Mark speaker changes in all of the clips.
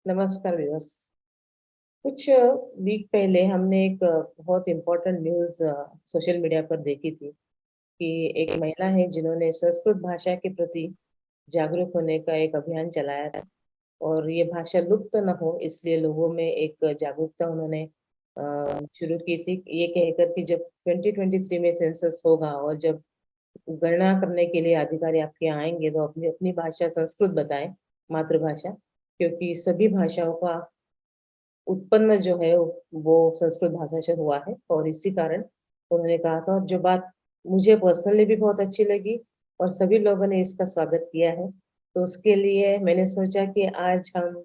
Speaker 1: नमस्कार व्यूअर्स। कुछ वीक पहले हमने एक बहुत इम्पोर्टेंट न्यूज़ सोशल मीडिया पर देखी थी कि एक महिला है जिन्होंने संस्कृत भाषा के प्रति जागरूक होने का एक अभियान चलाया था और ये भाषा लुप्त न हो इसलिए लोगों में एक जागरूकता उन्होंने शुरू की थी ये कहकर कि जब 2023 में सेंसस होगा और जब गणना करने के लिए अधिकारी आपके यहाँ आएंगे तो अपनी अपनी भाषा संस्कृत बताएं, मातृभाषा, क्योंकि सभी भाषाओं का उत्पन्न जो है वो संस्कृत भाषा से हुआ है और इसी कारण उन्होंने कहा था और जो बात मुझे पर्सनली भी बहुत अच्छी लगी और सभी लोगों ने इसका स्वागत किया है। तो उसके लिए मैंने सोचा कि आज हम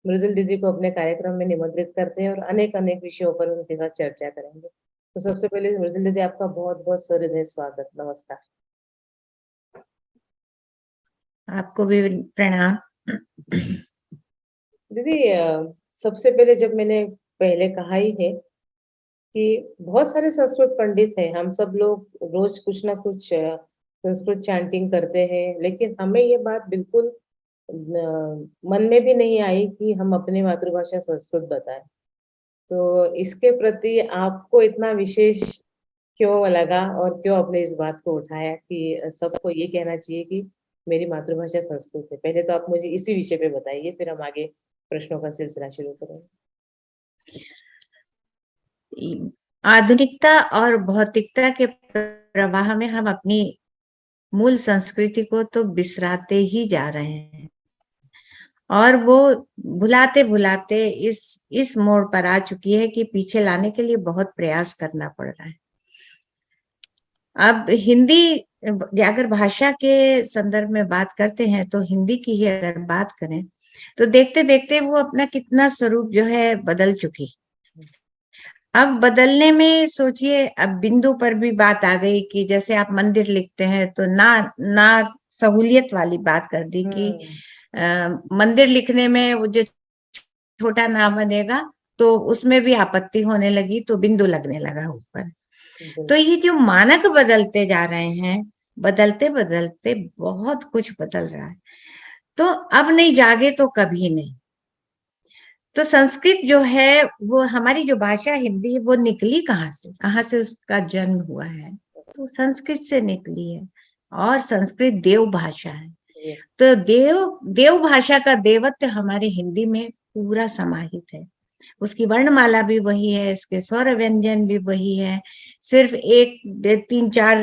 Speaker 1: मृदुल दीदी को अपने कार्यक्रम में निमंत्रित करते हैं और अनेक अनेक विषयों पर उनके साथ चर्चा करेंगे। तो सबसे पहले मृदुल दीदी आपका बहुत बहुत सहृदय स्वागत, नमस्कार।
Speaker 2: आपको भी प्रणाम।
Speaker 1: दीदी सबसे पहले जब मैंने पहले कहा ही है कि बहुत सारे संस्कृत पंडित हैं, हम सब लोग रोज कुछ ना कुछ संस्कृत चैंटिंग करते हैं, लेकिन हमें ये बात बिल्कुल मन में भी नहीं आई कि हम अपनी मातृभाषा संस्कृत बताएं। तो इसके प्रति आपको इतना विशेष क्यों लगा और क्यों आपने इस बात को उठाया कि सबको ये कहना चाहिए कि मेरी मातृभाषा संस्कृत है? पहले तो आप मुझे इसी विषय पे बताइए, फिर हम आगे प्रश्नों का सिलसिला शुरू करेंगे।
Speaker 2: आधुनिकता और भौतिकता के प्रवाह में हम अपनी मूल संस्कृति को तो बिसराते ही जा रहे हैं और वो भुलाते भुलाते इस मोड़ पर आ चुकी है कि पीछे लाने के लिए बहुत प्रयास करना पड़ रहा है। अब हिंदी अगर भाषा के संदर्भ में बात करते हैं तो हिंदी की ही अगर बात करें तो देखते देखते वो अपना कितना स्वरूप जो है बदल चुकी। अब बदलने में सोचिए, अब बिंदु पर भी बात आ गई कि जैसे आप मंदिर लिखते हैं तो ना ना सहूलियत वाली बात कर दी कि मंदिर लिखने में वो जो छोटा ना बनेगा तो उसमें भी आपत्ति होने लगी, तो बिंदु लगने लगा ऊपर। तो ये जो मानक बदलते जा रहे हैं, बदलते बदलते बहुत कुछ बदल रहा है। तो अब नहीं जागे तो कभी नहीं। तो संस्कृत जो है वो हमारी जो भाषा हिंदी वो निकली कहाँ से उसका जन्म हुआ है? तो संस्कृत से निकली है और संस्कृत देव भाषा है। तो देव भाषा का देवत्व हमारे हिंदी में पूरा समाहित है। उसकी वर्णमाला भी वही है, इसके स्वर व्यंजन भी वही है, सिर्फ एक तीन चार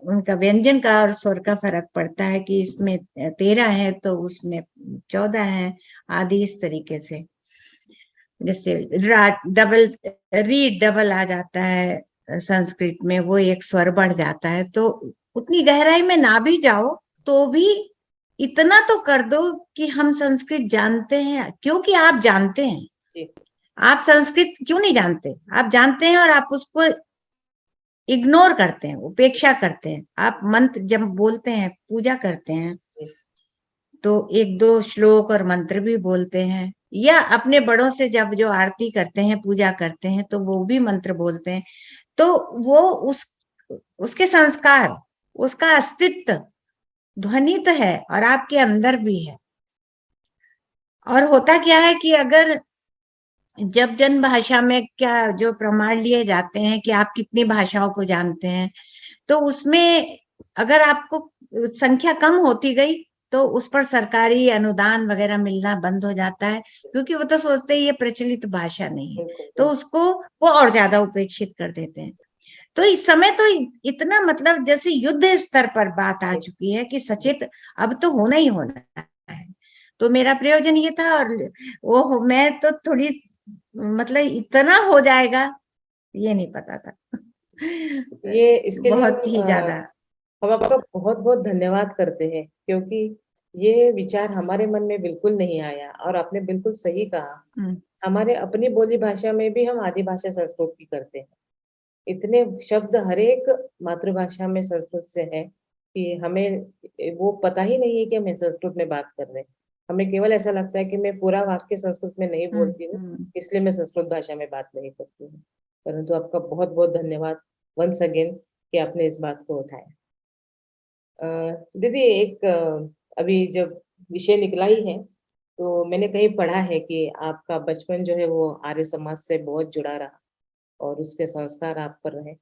Speaker 2: उनका व्यंजन का और स्वर का फर्क पड़ता है कि इसमें 13 है तो उसमें 14 है, आदि इस तरीके से। जैसे डबल री डबल आ जाता है संस्कृत में, वो एक स्वर बढ़ जाता है। तो उतनी गहराई में ना भी जाओ तो भी इतना तो कर दो कि हम संस्कृत जानते हैं, क्योंकि आप जानते हैं। आप संस्कृत क्यों नहीं जानते? आप जानते हैं और आप उसको इग्नोर करते हैं, उपेक्षा करते हैं। आप मंत्र जब बोलते हैं, पूजा करते हैं, तो एक दो श्लोक और मंत्र भी बोलते हैं, या अपने बड़ों से जब जो आरती करते हैं, पूजा करते हैं, तो वो भी मंत्र बोलते हैं। तो वो उसके संस्कार, उसका अस्तित्व ध्वनि तो है और आपके अंदर भी है। और होता क्या है कि अगर जब जन भाषा में क्या जो प्रमाण लिए जाते हैं कि आप कितनी भाषाओं को जानते हैं, तो उसमें अगर आपको संख्या कम होती गई तो उस पर सरकारी अनुदान वगैरह मिलना बंद हो जाता है, क्योंकि वो तो सोचते हैं ये प्रचलित भाषा नहीं है, तो उसको वो और ज्यादा उपेक्षित कर देते हैं। तो इस समय तो इतना मतलब जैसे युद्ध स्तर पर बात आ चुकी है कि सचेत अब तो होना ही होना है। तो मेरा प्रयोजन ये था, और वो मैं तो थोड़ी मतलब इतना हो जाएगा ये नहीं पता था।
Speaker 1: ये इसके लिए
Speaker 2: बहुत ही ज्यादा
Speaker 1: हम आपका बहुत बहुत धन्यवाद करते हैं, क्योंकि ये विचार हमारे मन में बिल्कुल नहीं आया और आपने बिल्कुल सही कहा। हमारे अपनी बोली भाषा में भी हम आदि भाषा संस्कृत की करते हैं। इतने शब्द हर एक मातृभाषा में संस्कृत से है कि हमें वो पता ही नहीं है कि हम संस्कृत में बात कर रहे हैं। हमें केवल ऐसा लगता है कि मैं पूरा वाक्य संस्कृत में नहीं बोलती हूँ, इसलिए मैं संस्कृत भाषा में बात नहीं करती हूँ। परंतु आपका बहुत बहुत धन्यवाद वंस अगेन कि आपने इस बात को उठाया। दीदी एक अभी जब विषय निकला ही है तो मैंने कहीं पढ़ा है कि आपका बचपन जो है वो आर्य समाज से बहुत जुड़ा रहा और उसके संस्कार आप पर रहे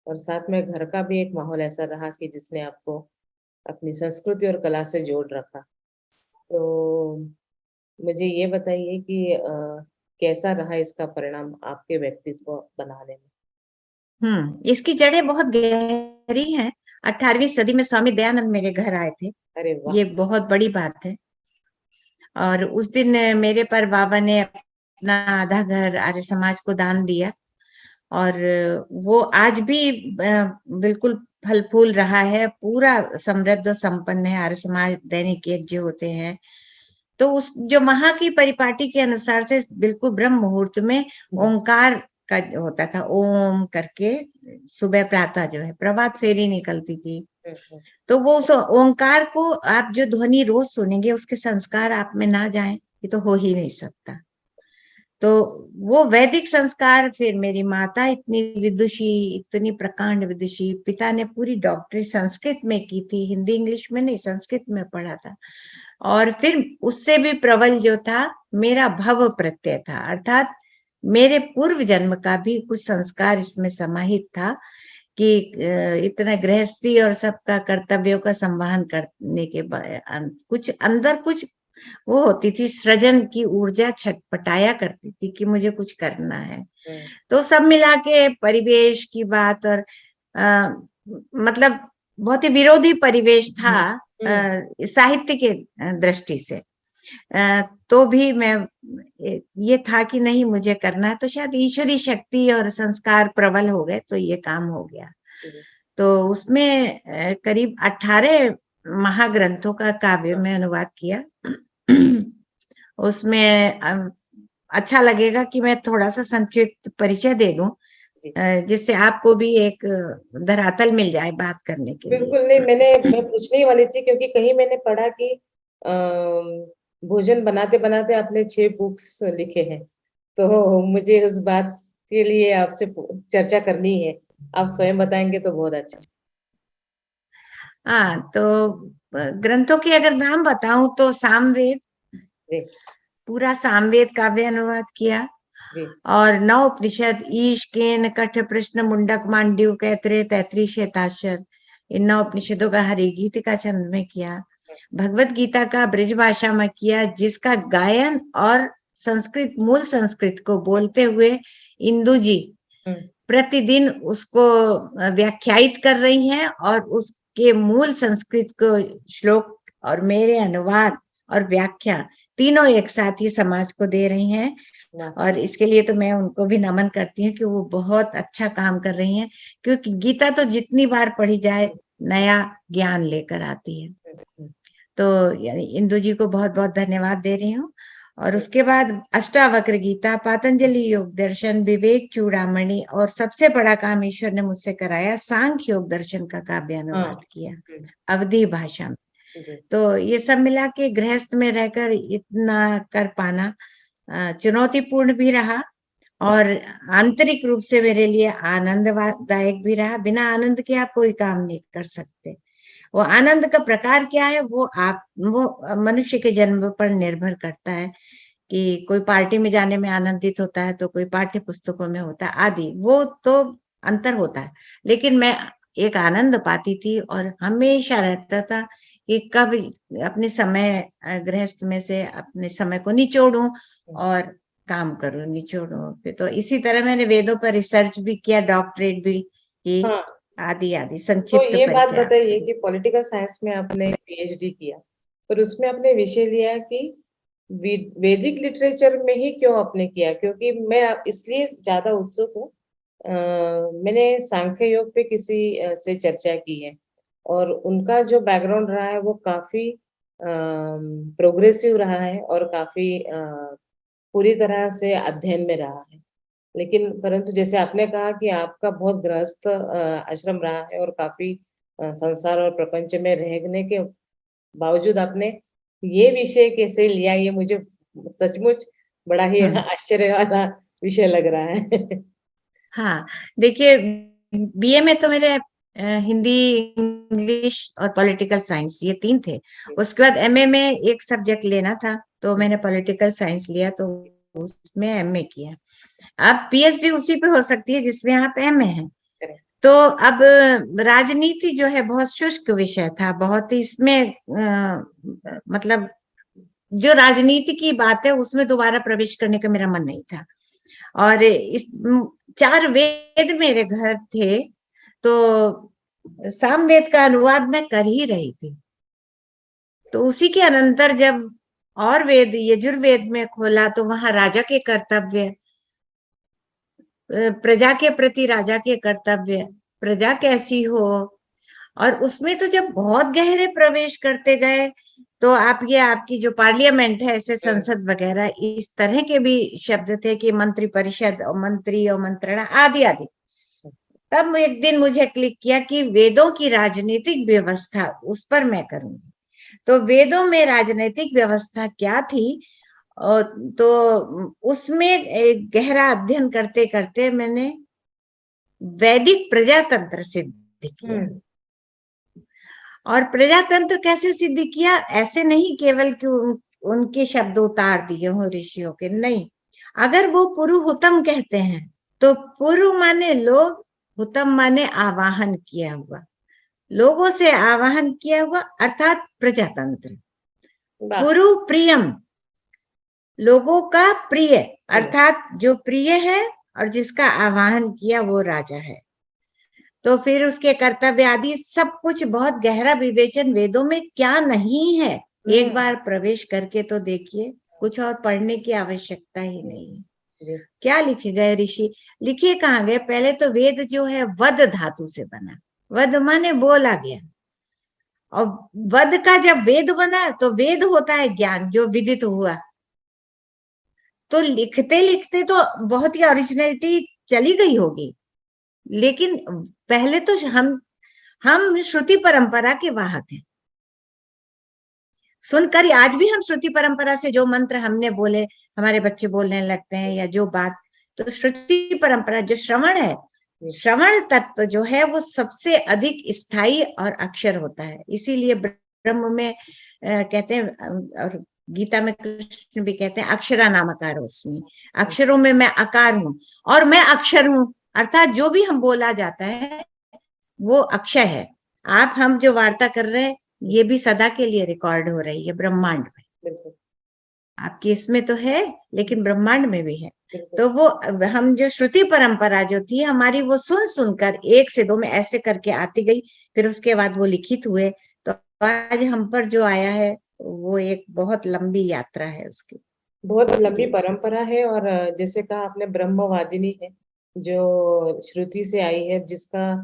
Speaker 1: और साथ में घर का भी एक माहौल ऐसा रहा कि जिसने आपको अपनी संस्कृति और कला से जोड़ रखा। तो मुझे ये बताइए कि कैसा रहा इसका परिणाम आपके व्यक्तित्व बनाने में?
Speaker 2: इसकी जड़ें बहुत गहरी हैं। 18वीं सदी में स्वामी दयानंद मेरे घर आए थे।
Speaker 1: अरे वाह!
Speaker 2: ये बहुत बड़ी बात है। और उस दिन मेरे पर बाबा ने अपना आधा घर आर्य समाज को दान दिया और वो आज भी बिल्कुल फल फूल रहा है, पूरा समृद्ध और संपन्न है। आर्य समाज दैनिक यज्ञ होते हैं, तो उस जो वहां की परिपाटी के अनुसार से बिल्कुल ब्रह्म मुहूर्त में
Speaker 1: जी।
Speaker 2: ओंकार का होता था, ओम करके सुबह प्रातः जो है प्रभात फेरी निकलती थी।
Speaker 1: हुँ, हुँ।
Speaker 2: तो वो उस ओंकार को आप जो ध्वनि रोज सुनेंगे, उसके संस्कार आप में ना जाए, ये तो हो ही नहीं सकता। तो वो वैदिक संस्कार, फिर मेरी माता इतनी विदुषी, इतनी प्रकांड विदुषी, पिता ने पूरी डॉक्टरेट संस्कृत में की थी, हिंदी इंग्लिश में नहीं, संस्कृत में पढ़ा था। और फिर उससे भी प्रबल जो था, मेरा भव प्रत्यय था, अर्थात मेरे पूर्व जन्म का भी कुछ संस्कार इसमें समाहित था कि इतना गृहस्थी और सबका कर्तव्यों का संवहन करने के बाद कुछ अंदर कुछ वो होती थी, सृजन की ऊर्जा छटपटाया करती थी कि मुझे कुछ करना है।
Speaker 1: हुँ,
Speaker 2: तो सब मिला के परिवेश की बात और मतलब बहुत ही विरोधी परिवेश था
Speaker 1: हुँ, हुँ।
Speaker 2: साहित्य के दृष्टि से। तो भी मैं ये था कि नहीं मुझे करना है, तो शायद ईश्वरी शक्ति और संस्कार प्रबल हो गए तो ये काम हो गया।
Speaker 1: जी,
Speaker 2: तो उसमें करीब 18 महाग्रंथों का काव्य
Speaker 1: हाँ,
Speaker 2: में अनुवाद किया। उसमें अच्छा लगेगा कि मैं थोड़ा-सा संक्षिप्त परिचय दे दूं,
Speaker 1: जी।
Speaker 2: जिससे आपको भी एक धरातल मिल जाए बात करने के लिए।
Speaker 1: बिल्कुल नहीं, मैं पूछने ही वाली थी क्योंकि कहीं मैंने पढ़ा कि भोजन बनाते-बनाते आपने 6 बुक्स लिखे हैं। तो मुझे उस बात के लिए आपसे चर्चा करनी है। आप स्वयं बताएँगे तो बहुत अच्छा।
Speaker 2: हाँ, तो ग्रंथों के अगर नाम बताऊं तो सामवेद,
Speaker 1: जी,
Speaker 2: पूरा सामवेद काव्य अनुवाद किया।
Speaker 1: जी।
Speaker 2: और 9 उपनिषद ईश, केन, कठ, प्रश्न, मुंडक, मांडव्य, कैतरे, तैतृय, श्वेताक्षर, इन 9 उपनिषदों का हरिगीतिका छंद में किया। भगवत गीता का ब्रज भाषा में किया, जिसका गायन और संस्कृत, मूल संस्कृत को बोलते हुए इंदु जी
Speaker 1: हुँ,
Speaker 2: प्रतिदिन उसको व्याख्यायित कर रही हैं और उसके मूल संस्कृत को श्लोक और मेरे अनुवाद और व्याख्या तीनों एक साथ ही समाज को दे रही हैं।
Speaker 1: वाह!
Speaker 2: और इसके लिए तो मैं उनको भी नमन करती हूँ कि वो बहुत अच्छा काम कर रही हैं, क्योंकि गीता तो जितनी बार पढ़ी जाए
Speaker 1: हुँ,
Speaker 2: नया ज्ञान लेकर आती है।
Speaker 1: हुँ, हुँ,
Speaker 2: तो इंदु जी को बहुत बहुत धन्यवाद दे रही हूँ। और
Speaker 1: हुँ,
Speaker 2: उसके बाद अष्टावक्र गीता,
Speaker 1: हुँ।
Speaker 2: पातंजलि योग दर्शन, विवेक चूड़ामणि और सबसे बड़ा काम ईश्वर ने मुझसे कराया, सांख्य योग दर्शन का काव्य
Speaker 1: हाँ।
Speaker 2: अनुवाद किया
Speaker 1: हुँ,
Speaker 2: अवधी भाषा में।
Speaker 1: जी,
Speaker 2: तो ये सब मिला के गृहस्थ में रहकर इतना कर पाना चुनौतीपूर्ण भी रहा और आंतरिक रूप से मेरे लिए आनंददायक भी रहा। बिना आनंद के आप कोई काम नहीं कर सकते। वो आनंद का प्रकार क्या है, वो मनुष्य के जन्म पर निर्भर करता है कि कोई पार्टी में जाने में आनंदित होता है, तो कोई पाठ्य पुस्तकों में होता है आदि, वो तो अंतर होता है। लेकिन मैं एक आनंद पाती थी और हमेशा रहता था कि कब अपने समय गृहस्थ में से अपने समय को निचोड़ूं
Speaker 1: हुँ।
Speaker 2: और काम करूं, निचोड़ूं। फिर तो इसी तरह मैंने वेदों पर रिसर्च भी किया, डॉक्टरेट भी की,
Speaker 1: हाँ,
Speaker 2: आदि आदि।
Speaker 1: तो
Speaker 2: संक्षिप्त
Speaker 1: ये बात
Speaker 2: परिचय आपको
Speaker 1: बताइए
Speaker 2: दे।
Speaker 1: कि पॉलिटिकल साइंस में आपने पीएचडी किया, पर उसमें आपने विषय लिया कि वैदिक लिटरेचर में ही क्यों आपने किया? क्योंकि मैं इसलिए ज़्यादा उत्सुक हूँ। मैंने सांख्य योग पे किसी से चर्चा की है और उनका जो बैकग्राउंड रहा है वो काफ़ी प्रोग्रेसिव रहा है और काफ़ी पूरी तरह से अध्ययन में रहा है। लेकिन परंतु जैसे आपने कहा कि आपका बहुत गृहस्थ आश्रम रहा है और काफ़ी संसार और प्रपंच में रहने के बावजूद आपने ये विषय कैसे लिया, ये मुझे सचमुच बड़ा ही
Speaker 2: हुँ।
Speaker 1: आश्चर्य वाला विषय लग रहा है।
Speaker 2: हाँ, देखिए बीए में तो मेरे हिंदी, इंग्लिश और पॉलिटिकल साइंस ये 3 थे।
Speaker 1: जी,
Speaker 2: उसके बाद एमए में एक सब्जेक्ट लेना था, तो मैंने पॉलिटिकल साइंस लिया, तो उसमें एमए किया। अब पीएचडी उसी पे हो सकती है जिसमें आप एमए हैं। तो अब राजनीति जो है बहुत शुष्क विषय था, बहुत ही इसमें मतलब जो राजनीति की बात है उसमें दोबारा प्रवेश करने का मेरा मन नहीं था। और इस 4 वेद मेरे घर थे, तो सामवेद का अनुवाद मैं कर ही रही थी। तो उसी के अनंतर जब और वेद यजुर्वेद में खोला, तो वहां राजा के कर्तव्य, प्रजा के प्रति राजा के कर्तव्य, प्रजा कैसी हो, और उसमें तो जब बहुत गहरे प्रवेश करते गए, तो आप ये आपकी जो पार्लियामेंट है, ऐसे संसद वगैरह, इस तरह के भी शब्द थे कि मंत्री परिषद और मंत्री और मंत्रणा आदि आदि। तब एक दिन मुझे क्लिक किया कि वेदों की राजनीतिक व्यवस्था, उस पर मैं करूंगी। तो वेदों में राजनीतिक व्यवस्था क्या थी, तो उसमें एक गहरा अध्ययन करते करते मैंने वैदिक प्रजातंत्र सिद्ध किया। और प्रजातंत्र कैसे सिद्ध किया? ऐसे नहीं केवल कि उनके शब्द उतार दिए हो ऋषियों के, नहीं। अगर वो पुरुहुतम कहते हैं, तो पुरु माने लोग, हुतम माने आवाहन किया हुआ, लोगों से आवाहन किया हुआ, अर्थात प्रजातंत्र। पुरु प्रियम, लोगों का प्रिय, अर्थात जो प्रिय है और जिसका आवाहन किया वो राजा है। तो फिर उसके कर्तव्य आदि सब कुछ बहुत गहरा विवेचन वेदों में क्या नहीं है, एक बार प्रवेश करके तो देखिए, कुछ और पढ़ने की आवश्यकता ही नहीं है। क्या लिखे गए ऋषि, लिखे कहाँ गए? पहले तो वेद जो है वद धातु से बना, वद माने बोला गया, और वद का जब वेद बना तो वेद होता है ज्ञान जो विदित हुआ। तो लिखते लिखते तो बहुत ही ओरिजिनलिटी चली गई होगी, लेकिन पहले तो हम श्रुति परंपरा के वाहक हैं। सुनकर आज भी हम श्रुति परंपरा से जो मंत्र हमने बोले, हमारे बच्चे बोलने लगते हैं, या जो बात, तो श्रुति परंपरा जो श्रवण है, श्रवण तत्व जो है वो सबसे अधिक स्थायी और अक्षर होता है। इसीलिए ब्रह्म में कहते हैं, और गीता में कृष्ण भी कहते हैं, अक्षरा नाम अकार अस्मि, अक्षरों में मैं आकार हूं और मैं अक्षर हूं। अर्थात जो भी हम बोला जाता है वो अक्षय है। आप हम जो वार्ता कर रहे हैं ये भी सदा के लिए रिकॉर्ड हो रही है ब्रह्मांड में। आपकी इसमें तो है, लेकिन ब्रह्मांड में भी है। तो वो हम जो श्रुति परंपरा जो थी हमारी, वो सुन सुनकर 1 से 2 में ऐसे करके आती गई, फिर उसके बाद वो लिखित हुए। तो आज हम पर जो आया है वो एक बहुत लंबी यात्रा है उसकी,
Speaker 1: बहुत लंबी परंपरा है। और जैसे कहा आपने, ब्रह्मवादिनी है जो श्रुति से आई है, जिसका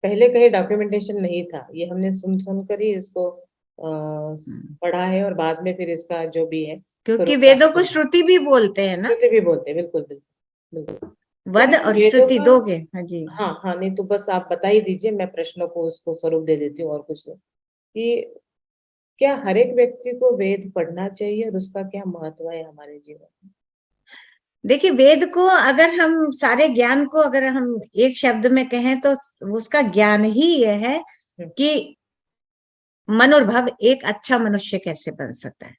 Speaker 1: पहले कहीं डॉक्यूमेंटेशन नहीं था। ये हमने सुन कर ही इसको पढ़ा है, और बाद में फिर इसका जो भी है,
Speaker 2: क्योंकि वेदों को श्रुति भी बोलते हैं ना,
Speaker 1: श्रुति भी बोलते हैं। बिल्कुल बिल्कुल बिल्कुल।
Speaker 2: वद और श्रुति दोगे। हाँ जी,
Speaker 1: हाँ हाँ, नहीं तो बस आप बता ही दीजिए, मैं प्रश्नों को उसको स्वरूप दे देती हूँ और कुछ नहीं। कि क्या हर एक व्यक्ति को वेद पढ़ना चाहिए और उसका क्या महत्व है हमारे जीवन में?
Speaker 2: देखिए, वेद को अगर हम सारे ज्ञान को अगर हम एक शब्द में कहें तो उसका ज्ञान ही यह है कि मनोर्भव एक अच्छा मनुष्य कैसे बन सकता है।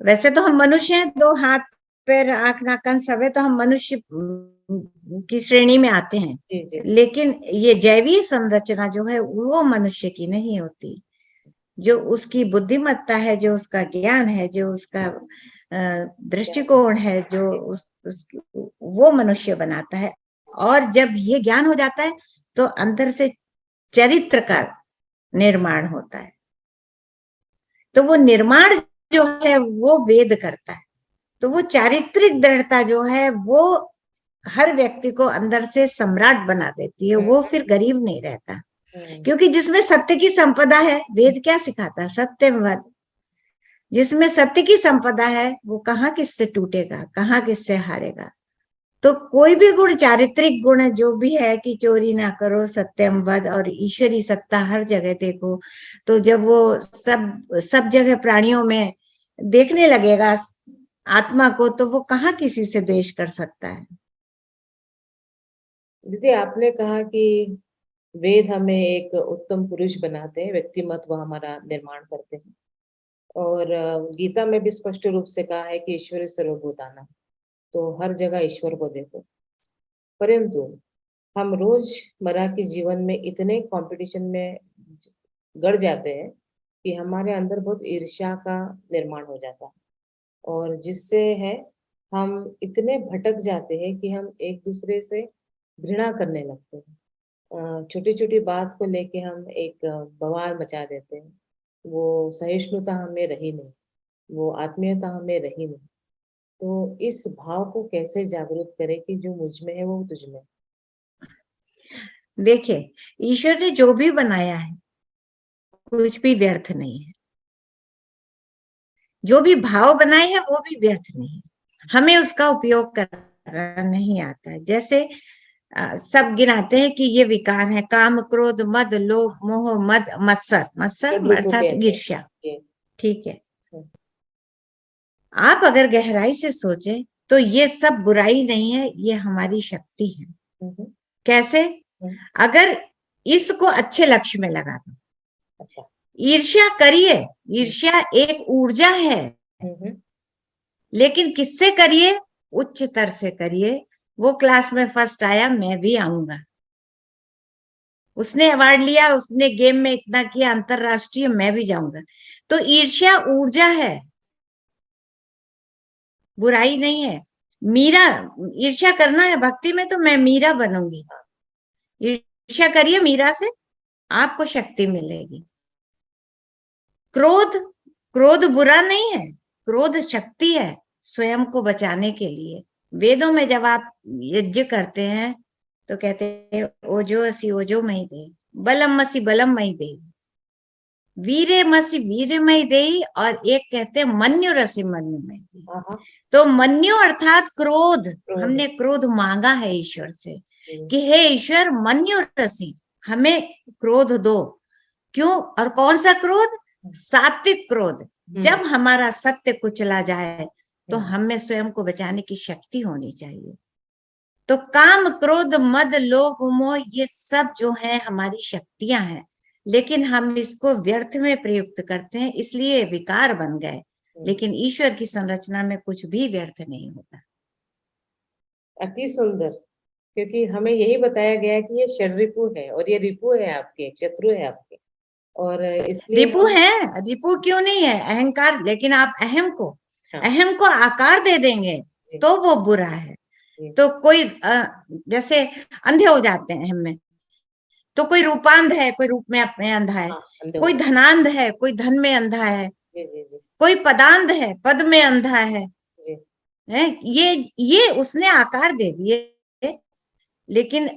Speaker 2: वैसे तो हम मनुष्य हैं, 2 हाथ पैर आंख नाक कान सब है, तो हम मनुष्य की श्रेणी में आते हैं।
Speaker 1: जी।
Speaker 2: लेकिन ये जैवीय संरचना जो है वो मनुष्य की नहीं होती। जो उसकी बुद्धिमत्ता है, जो उसका ज्ञान है, जो उसका दृष्टिकोण है, जो वो मनुष्य बनाता है। और जब ये ज्ञान हो जाता है तो अंदर से चरित्र का निर्माण होता है। तो वो निर्माण जो है वो वेद करता है। तो वो चारित्रिक दृढ़ता जो है वो हर व्यक्ति को अंदर से सम्राट बना देती है। वो फिर गरीब नहीं रहता, क्योंकि जिसमें सत्य की संपदा है, वेद क्या सिखाता है? सत्यवद। जिसमें सत्य की संपदा है वो कहाँ किससे टूटेगा, कहाँ किससे हारेगा। तो कोई भी गुण, चारित्रिक गुण जो भी है कि चोरी ना करो, सत्यम वद, और ईश्वरी सत्ता हर जगह देखो, तो जब वो सब जगह प्राणियों में देखने लगेगा आत्मा को, तो वो कहाँ किसी से द्वेष कर सकता है।
Speaker 1: दीदी, आपने कहा कि वेद हमें एक उत्तम पुरुष बनाते हैं, व्यक्तिमत्व हमारा निर्माण करते हैं। और गीता में भी स्पष्ट रूप से कहा है कि ईश्वर सर्वभूतानां, तो हर जगह ईश्वर को देखो। परंतु हम रोजमर्रा के जीवन में इतने कंपटीशन में गड़ जाते हैं कि हमारे अंदर बहुत ईर्ष्या का निर्माण हो जाता है, और जिससे है हम इतने भटक जाते हैं कि हम एक दूसरे से घृणा करने लगते हैं। छोटी छोटी बात को लेके हम एक बवाल मचा देते हैं। वो सहिष्णुता हमें रही नहीं, वो आत्मीयता हमें रही नहीं। तो इस भाव को कैसे जागरूक करें कि जो मुझ में है वो तुझ में।
Speaker 2: देखिए, ईश्वर ने जो भी बनाया है कुछ भी व्यर्थ नहीं है। जो भी भाव बनाए हैं वो भी व्यर्थ नहीं है। हमें उसका उपयोग करना नहीं आता है। जैसे सब गिनाते हैं कि ये विकार है, काम, क्रोध, मद, लोभ, मोह, मद, मत्सर।
Speaker 1: षड
Speaker 2: मत्सर
Speaker 1: रिपु
Speaker 2: अर्थात
Speaker 1: कहते हैं।
Speaker 2: ईर्ष्या।
Speaker 1: जी।
Speaker 2: ठीक है।
Speaker 1: हम्म,
Speaker 2: आप अगर गहराई से सोचें तो ये सब बुराई नहीं है, ये हमारी शक्ति है।
Speaker 1: हम्म,
Speaker 2: कैसे?
Speaker 1: हम्म,
Speaker 2: अगर इसको अच्छे लक्ष्य में लगा दो।
Speaker 1: अच्छा।
Speaker 2: ईर्ष्या करिए,
Speaker 1: हम्म,
Speaker 2: ईर्ष्या एक ऊर्जा है,
Speaker 1: हम्म,
Speaker 2: लेकिन किससे करिए? उच्च स्तर से करिए। वो क्लास में फर्स्ट आया, मैं भी आऊंगा। उसने अवार्ड लिया, उसने गेम में इतना किया अंतरराष्ट्रीय, मैं भी जाऊंगा। तो ईर्ष्या ऊर्जा है, बुराई नहीं है। मीरा, ईर्ष्या करना है भक्ति में तो मैं मीरा बनूंगी। ईर्ष्या करिए मीरा से, आपको शक्ति मिलेगी। क्रोध, क्रोध बुरा नहीं है, क्रोध शक्ति है स्वयं को बचाने के लिए। वेदों में जब आप यज्ञ करते हैं तो कहते हैं ओजोसी ओजो मई दे, बलमसी बलम मई दे, वीरे मसी वीर मई दे, और एक कहते हैं मन्यु रसी मन्यु मई दे।
Speaker 1: हाँ हाँ।
Speaker 2: तो मन्यु अर्थात क्रोध।
Speaker 1: क्रोध।
Speaker 2: हमने क्रोध मांगा है ईश्वर से
Speaker 1: हम्म,
Speaker 2: कि हे ईश्वर मन्यु रसी, हमें क्रोध दो। क्यों? और कौन सा क्रोध? सात्विक क्रोध। जब हमारा सत्य कुचला जाए तो हमें स्वयं को बचाने की शक्ति होनी चाहिए। तो काम, क्रोध, मद, लोभ, मोह, ये सब जो है हमारी शक्तियां हैं, लेकिन हम इसको व्यर्थ में प्रयुक्त करते हैं, इसलिए विकार बन गए। लेकिन ईश्वर की संरचना में कुछ भी व्यर्थ नहीं होता।
Speaker 1: अति सुंदर। क्योंकि हमें यही बताया गया है कि ये षड रिपु है, और ये रिपु है आपके, शत्रु है आपके, और इसलिए
Speaker 2: रिपु
Speaker 1: हम।
Speaker 2: है, रिपु क्यों नहीं है? अहंकार। लेकिन आप
Speaker 1: हाँ।
Speaker 2: अहम को आकार दे देंगे
Speaker 1: जी।
Speaker 2: तो वो बुरा है।
Speaker 1: जी।
Speaker 2: तो कोई जैसे अंधे हो जाते हैं हम में, तो कोई रूपांध है, कोई रूप में अपने अंधा है।
Speaker 1: हाँ, अंधे हो
Speaker 2: कोई
Speaker 1: जाते।
Speaker 2: धनांध है, कोई धन में अंधा है।
Speaker 1: जी जी जी।
Speaker 2: कोई पदांध है, पद में अंधा है।
Speaker 1: जी।
Speaker 2: है ये उसने आकार दे दिए। लेकिन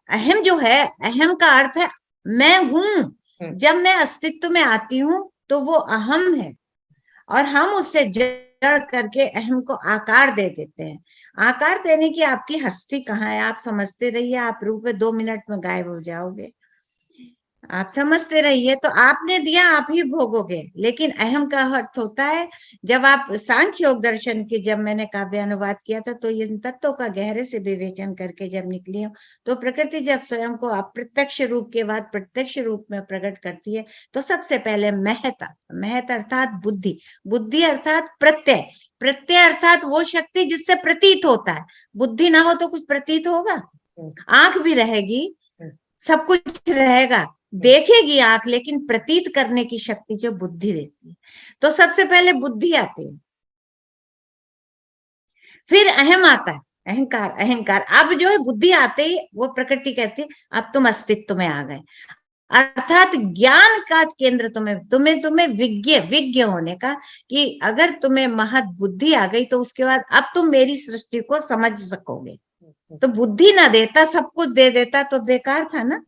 Speaker 2: अहम जो है, अहम का अर्थ है मैं हूं। जब मैं अस्तित्व में आती हूं तो वो अहम है, और हम उससे जड़ करके अहम को आकार दे देते हैं। आकार देने की आपकी हस्ती कहाँ है? आप समझते रहिए, आप रूप में 2 मिनट में गायब हो जाओगे। आप समझते रहिए, तो आपने दिया आप ही भोगोगे। लेकिन अहम का अर्थ होता है, जब आप सांख्य योग दर्शन की जब मैंने काव्य अनुवाद किया था तो इन तत्वों का गहरे से विवेचन करके जब निकली हूं, तो प्रकृति जब स्वयं को अप्रत्यक्ष रूप के बाद प्रत्यक्ष रूप में प्रकट करती है तो सबसे पहले महता, महत अर्थात बुद्धि, बुद्धि अर्थात प्रत्यय, प्रत्यय अर्थात वो शक्ति जिससे प्रतीत होता है। बुद्धि ना हो तो कुछ प्रतीत होगा? आंख भी रहेगी, सब कुछ रहेगा, देखेगी आंख, लेकिन प्रतीत करने की शक्ति जो बुद्धि देती है। तो सबसे पहले बुद्धि आती है, फिर अहम आता है, अहंकार। अहंकार अब जो है बुद्धि आते ही वो प्रकृति कहती है अब तुम अस्तित्व में आ गए, अर्थात ज्ञान का केंद्र तुम्हें विज्ञ होने का, कि अगर तुम्हें महत बुद्धि आ गई तो उसके बाद अब तुम मेरी सृष्टि को समझ सकोगे। तो बुद्धि ना देता, सब कुछ दे देता तो बेकार था ना।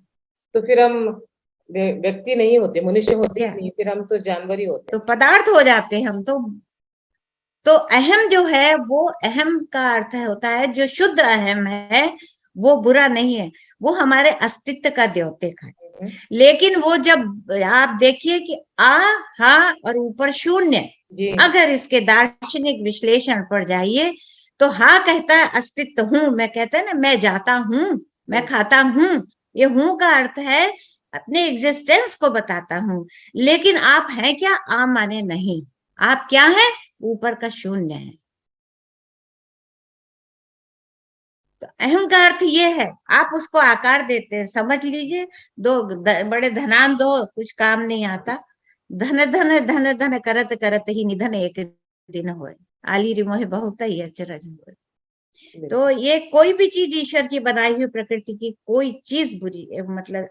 Speaker 1: तो फिर हम व्यक्ति नहीं होते, मनुष्य होते ही
Speaker 2: क्या?
Speaker 1: नहीं, फिर हम तो जानवर ही होते
Speaker 2: तो
Speaker 1: हैं।
Speaker 2: पदार्थ हो जाते हैं हम तो अहम जो है वो, अहम का अर्थ होता है जो शुद्ध अहम है, वो बुरा नहीं है, वो हमारे अस्तित्व का द्योतक है। लेकिन वो जब आप देखिए कि आ, हा और ऊपर शून्य,
Speaker 1: जी।
Speaker 2: अगर इसके दार्शनिक विश्लेषण पर जाइए तो हा कहता है अस्तित्व हूं, मैं कहता है ना मैं जाता हूं, मैं खाता हूं। ये हूं का अर्थ है अपने एग्जिस्टेंस को बताता हूं। लेकिन आप हैं क्या? आ माने नहीं। आप क्या हैं? ऊपर का शून्य है। तो अहम का अर्थ ये है, आप उसको आकार देते हैं। समझ लीजिए, बड़े धनान दो, कुछ काम नहीं आता। धन धन धन धन करत करत ही निधन एक दिन होए, आली रिमोहे बहुत ही अचरज होए। तो
Speaker 1: बिल्कुल।
Speaker 2: ये कोई भी चीज ईश्वर की बनाई हुई, प्रकृति की कोई चीज बुरी, मतलब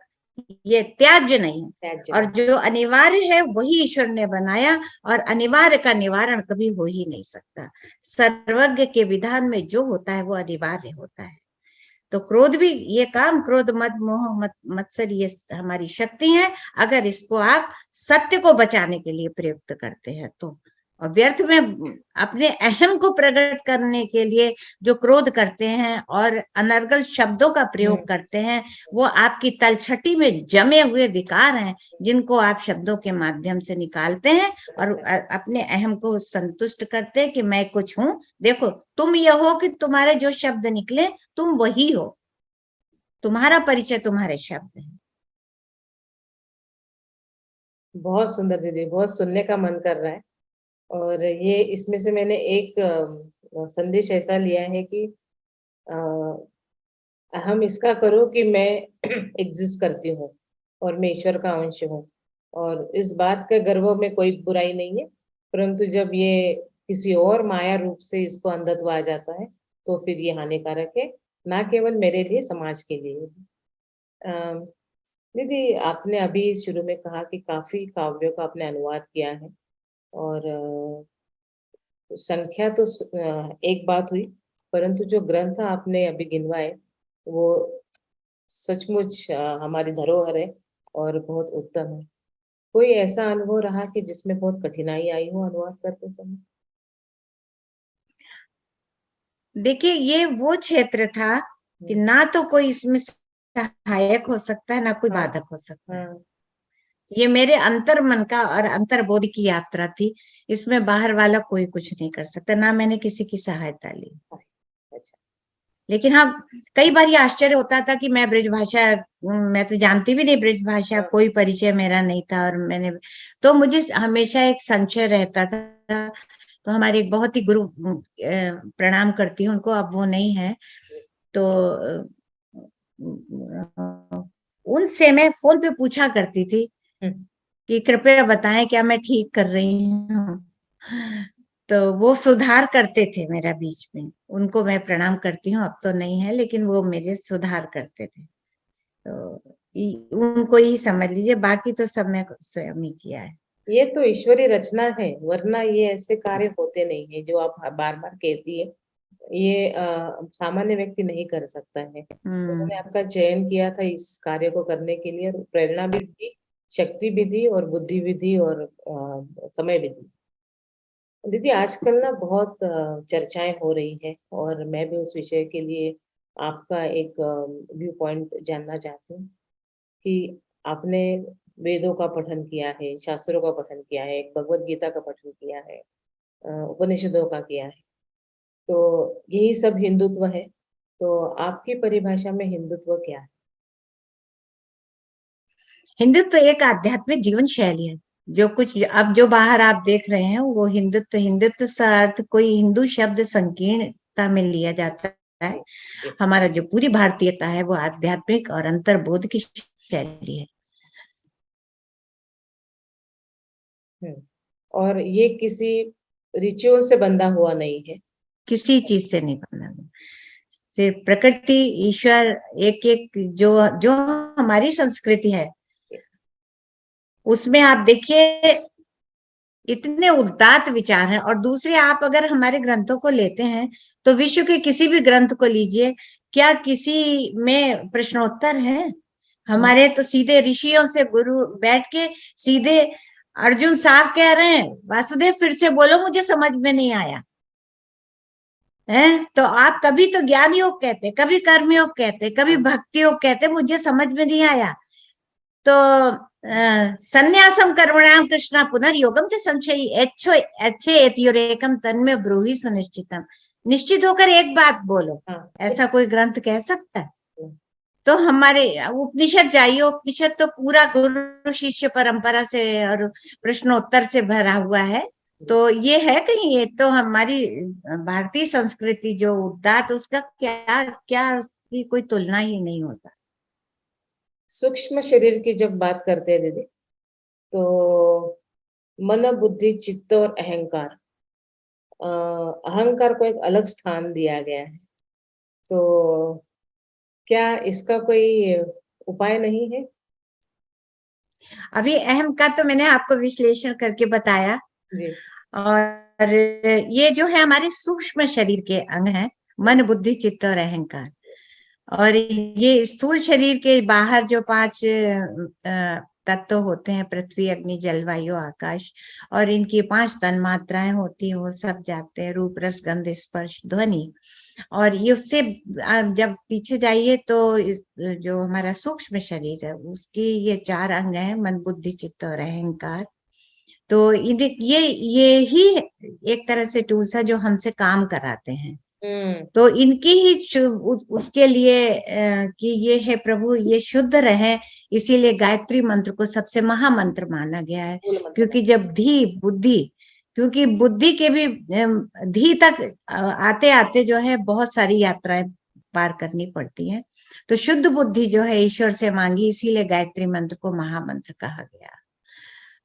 Speaker 2: ये त्याज्य नहीं है।
Speaker 1: त्याज्य
Speaker 2: और
Speaker 1: नहीं।
Speaker 2: जो अनिवार्य है वही ईश्वर ने बनाया, और अनिवार्य का निवारण कभी हो ही नहीं सकता। सर्वज्ञ के विधान में जो होता है वो अनिवार्य होता है। तो क्रोध भी, ये काम, क्रोध मद मोह मत मत्सर, ये हमारी शक्ति है। अगर इसको आप सत्य को बचाने के लिए प्रयुक्त करते हैं तो, और व्यर्थ में अपने अहम को प्रकट करने के लिए जो क्रोध करते हैं और अनर्गल शब्दों का प्रयोग करते हैं, वो आपकी तलछटी में जमे हुए विकार हैं, जिनको आप शब्दों के माध्यम से निकालते हैं और अपने अहम को संतुष्ट करते हैं कि मैं कुछ हूं। देखो, तुम ये हो कि तुम्हारे जो शब्द निकले तुम वही हो, तुम्हारा परिचय तुम्हारे शब्द है।
Speaker 1: बहुत सुंदर दीदी, बहुत सुनने का मन कर रहा है। और ये इसमें से मैंने एक संदेश ऐसा लिया है कि अ, हम इसका करो कि मैं एग्जिस्ट करती हूँ और मैं ईश्वर का अंश हूँ, और इस बात का गर्व में कोई बुराई नहीं है। परंतु जब ये किसी और माया रूप से इसको अंधत्व आ जाता है तो फिर ये हानिकारक है, ना केवल मेरे लिए, समाज के लिए भी। अ, दीदी, आपने अभी शुरू में कहा कि काफी काव्यों का आपने अनुवाद किया है, और संख्या तो एक बात हुई, परंतु जो ग्रंथ आपने अभी गिनवाए वो सचमुच हमारी धरोहर है और बहुत उत्तम है। कोई ऐसा अनुभव रहा कि जिसमें बहुत कठिनाई आई हो अनुवाद करते समय?
Speaker 2: देखिए, ये वो क्षेत्र था कि
Speaker 1: हम्म।
Speaker 2: ना तो कोई इसमें सहायक हो सकता है, ना कोई
Speaker 1: हाँ।
Speaker 2: बाधक हो सकता है।
Speaker 1: हाँ।
Speaker 2: ये मेरे अंतर मन का और अंतर्बोध की यात्रा थी। इसमें बाहर वाला कोई कुछ नहीं कर सकता, ना मैंने किसी की सहायता ली।
Speaker 1: हाँ, अच्छा।
Speaker 2: लेकिन हाँ, कई बार ये आश्चर्य होता था कि मैं ब्रजभाषा, मैं तो जानती भी नहीं ब्रजभाषा,
Speaker 1: हाँ।
Speaker 2: कोई परिचय मेरा नहीं था। और मैंने, तो मुझे हमेशा एक संशय रहता था। तो हमारे एक बहुत ही गुरु, प्रणाम करती हूँ उनको, अब वो नहीं है। तो उनसे मैं फोन पे पूछा करती थी
Speaker 1: हम्म।
Speaker 2: कि कृपया बताएं क्या मैं ठीक कर रही हूँ। तो वो सुधार करते थे मेरा बीच में। उनको मैं प्रणाम करती हूँ, अब तो नहीं है, लेकिन वो मेरे सुधार करते थे। तो उनको ही समझ लीजिए, बाकी तो सब मैं स्वयं ही किया है।
Speaker 1: ये तो ईश्वरी रचना है, वरना ये ऐसे कार्य होते नहीं है जो आप बार बार कहती है। ये सामान्य व्यक्ति नहीं कर सकता है।
Speaker 2: हम्म।
Speaker 1: उन्होंने आपका चयन किया था इस कार्य को करने के लिए, और प्रेरणा भी दी, शक्ति भी दी, और बुद्धि भी दी, और समय भी दी। दीदी, आजकल ना बहुत चर्चाएं हो रही है, और मैं भी उस विषय के लिए आपका एक व्यू पॉइंट जानना चाहती हूँ कि आपने वेदों का पठन किया है, शास्त्रों का पठन किया है, भगवत गीता का पठन किया है, उपनिषदों का किया है, तो यही सब हिंदुत्व है। तो आपकी परिभाषा में हिंदुत्व क्या है?
Speaker 2: हिंदुत्व एक आध्यात्मिक जीवन शैली है। जो कुछ अब जो बाहर आप देख रहे हैं वो हिंदुत्व, हिंदुत्व का अर्थ कोई हिंदू शब्द संकीर्णता में लिया जाता है।
Speaker 1: जी। जी।
Speaker 2: हमारा जो पूरी भारतीयता है वो आध्यात्मिक और अंतर्बोध की शैली है।
Speaker 1: हम्म। और ये किसी रिचुअल से बंधा हुआ नहीं है।
Speaker 2: किसी चीज से नहीं बना। फिर प्रकृति, ईश्वर, एक एक जो जो हमारी संस्कृति है उसमें आप देखिए इतने उदात्त विचार हैं। और दूसरे, आप अगर हमारे ग्रंथों को लेते हैं तो विश्व के किसी भी ग्रंथ को लीजिए, क्या किसी में प्रश्नोत्तर है?
Speaker 1: हम्म।
Speaker 2: हमारे तो सीधे ऋषियों से गुरु बैठ के सीधे, अर्जुन साफ कह रहे हैं, वासुदेव फिर से बोलो, मुझे समझ में नहीं आया है। तो आप कभी तो ज्ञान योग कहते, कभी कर्म योग कहते, कभी
Speaker 1: हाँ।
Speaker 2: भक्ति योग कहते, मुझे समझ में नहीं आया। तो संन्यासम कर्मणाम कृष्णा पुनर्योगम च संशयी अच्छो अच्छे एतियोरेकम तन्मे ब्रूहि सुनिश्चितम। निश्चित होकर एक बात बोलो,
Speaker 1: हाँ।
Speaker 2: ऐसा कोई ग्रंथ कह सकता है? तो हमारे उपनिषद जाइए, उपनिषद तो पूरा गुरु शिष्य परंपरा से और प्रश्नोत्तर से भरा हुआ है। तो ये है कहीं, ये तो हमारी भारतीय संस्कृति जो उदात्त, उसका क्या क्या, उसकी कोई तुलना ही नहीं होता।
Speaker 1: सूक्ष्म शरीर की जब बात करते हैं दीदी, तो मन, बुद्धि, चित्त और अहंकार, अहंकार को एक अलग स्थान दिया गया है। तो क्या इसका कोई उपाय नहीं है?
Speaker 2: अभी अहम का तो मैंने आपको विश्लेषण करके बताया।
Speaker 1: जी।
Speaker 2: और ये जो है हमारे सूक्ष्म शरीर के अंग हैं, मन, बुद्धि, चित्त और अहंकार। और ये स्थूल शरीर के बाहर जो 5 तत्व होते हैं, पृथ्वी, अग्नि, जल, वायु, आकाश, और इनकी 5 तन्मात्राएं होती हैं, वो सब जाते हैं, रूप, रस, गंध, स्पर्श, ध्वनि। और ये उससे जब पीछे जाइए तो जो हमारा सूक्ष्म शरीर है, उसकी ये 4 अंग हैं, मन, बुद्धि, चित्त और अहंकार। तो ये ही एक तरह से टूल्स है जो हमसे काम कराते हैं। तो इनकी ही उसके लिए कि ये है प्रभु, ये शुद्ध रहे, इसीलिए गायत्री मंत्र को सबसे महामंत्र माना गया है। क्योंकि जब बुद्धि, क्योंकि बुद्धि के भी धी तक आते आते जो है बहुत सारी यात्राएं पार करनी पड़ती हैं। तो शुद्ध बुद्धि जो है ईश्वर से मांगी, इसीलिए गायत्री मंत्र को महामंत्र कहा गया।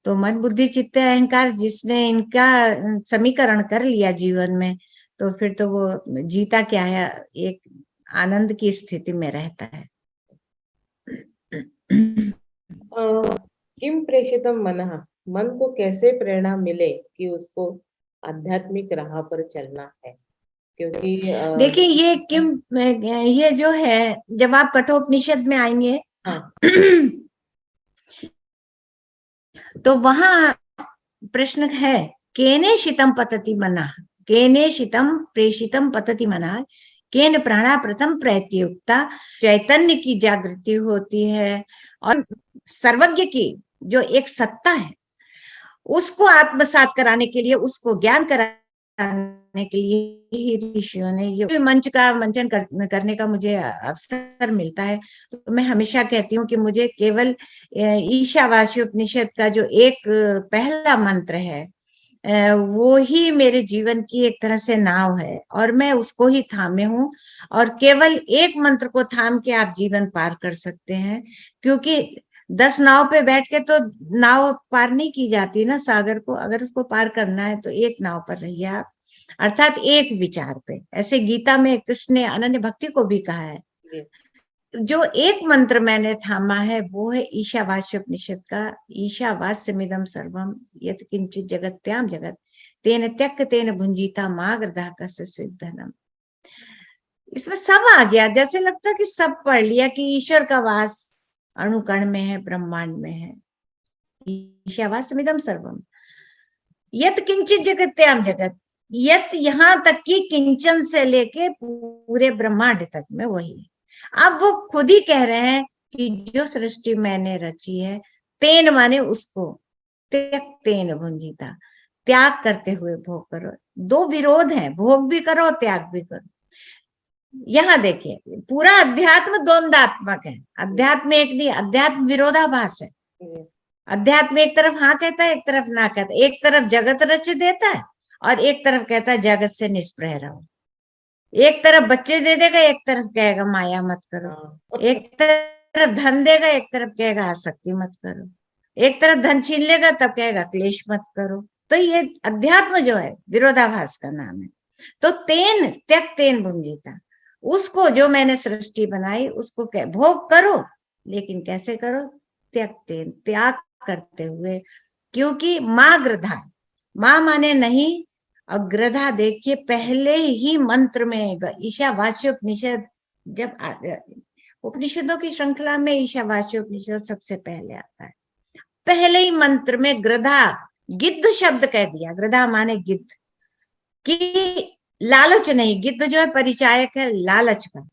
Speaker 2: तो मन, बुद्धि, चित्त, अहंकार, जिसने इनका समीकरण कर लिया जीवन में, तो फिर तो वो जीता क्या है, एक आनंद की स्थिति में रहता है।
Speaker 1: किम प्रेषितम मनः, मन को कैसे प्रेरणा मिले कि उसको आध्यात्मिक राह पर चलना है? क्योंकि
Speaker 2: देखिए ये जो है, जब आप कठोपनिषद में आएंगे
Speaker 1: हाँ।
Speaker 2: तो वहां प्रश्न है, केने शितम पतति मना, केने शितम प्रेषितम पतति मना, केन प्राणा प्रथम प्रत्युक्ता। चैतन्य की जागृति होती है, और सर्वज्ञ की जो एक सत्ता है, उसको आत्मसात कराने के लिए, उसको ज्ञान कराने के लिए ही ऋषियों ने ये मंच का मंचन करने का मुझे अवसर मिलता है। तो मैं हमेशा कहती हूँ कि मुझे केवल ईशावास्य उपनिषद का जो एक पहला मंत्र है, वो ही मेरे जीवन की एक तरह से नाव है, और मैं उसको ही थामे हूँ। और केवल एक मंत्र को थाम के आप जीवन पार कर सकते हैं, क्योंकि 10 नाव पे बैठ के तो नाव पार नहीं की जाती ना सागर को। अगर उसको पार करना है तो एक नाव पर रहिए आप, अर्थात एक विचार पे। ऐसे गीता में कृष्ण ने अनन्य भक्ति को भी कहा है। जो एक मंत्र मैंने थामा है वो है ईशावास्य उपनिषद का, ईशावास्यमिदं सर्वम यत् किंचित जगत्याम जगत तेन त्यक्त तेन भुंजीता मागर्धा कस्य स्विद्धनम। इसमें सब आ गया, जैसे लगता है कि सब पढ़ लिया कि ईश्वर का वास अणुकण में है, ब्रह्मांड में है। ईशावास्यमिदं सर्वम यत् किंचित जगत्याम जगत, यत यहाँ तक कि किंचन से लेके पूरे ब्रह्मांड तक में वही है। अब वो खुद ही कह रहे हैं कि जो सृष्टि मैंने रची है, तेन माने उसको, त्यक तेन भुंजीता, त्याग करते हुए भोग करो। 2 विरोध है, भोग भी करो, त्याग भी करो। यहाँ देखिए पूरा अध्यात्म द्वंदात्मक है। अध्यात्म एक नहीं, अध्यात्म विरोधाभास है। अध्यात्म एक तरफ हाँ कहता है, एक तरफ ना कहता है। एक तरफ जगत रच देता है और एक तरफ कहता है जगत से निष्प्रह रहो। एक तरफ बच्चे दे देगा, एक तरफ कहेगा माया मत करो। एक तरफ धन देगा, एक तरफ कहेगा आसक्ति मत करो। एक तरफ धन छीन लेगा, तब कहेगा क्लेश मत करो। तो ये अध्यात्म जो है विरोधाभास का नाम है। तो तेन त्यक तेन भुंजीता, उसको जो मैंने सृष्टि बनाई उसको भोग करो, लेकिन कैसे करो, त्यक तेन, त्याग करते हुए। क्योंकि माँ ग्रधा, माँ माने नहीं, और ग्रधा देखिए पहले ही मंत्र में, ईशावास्य उपनिषद, जब उपनिषदों की श्रृंखला में ईशावास्य उपनिषद सबसे पहले आता है, पहले ही मंत्र में ग्रधा, गिद्ध शब्द कह दिया। ग्रधा माने गिद्ध, कि लालच नहीं, गिद्ध जो है परिचायक है लालच का।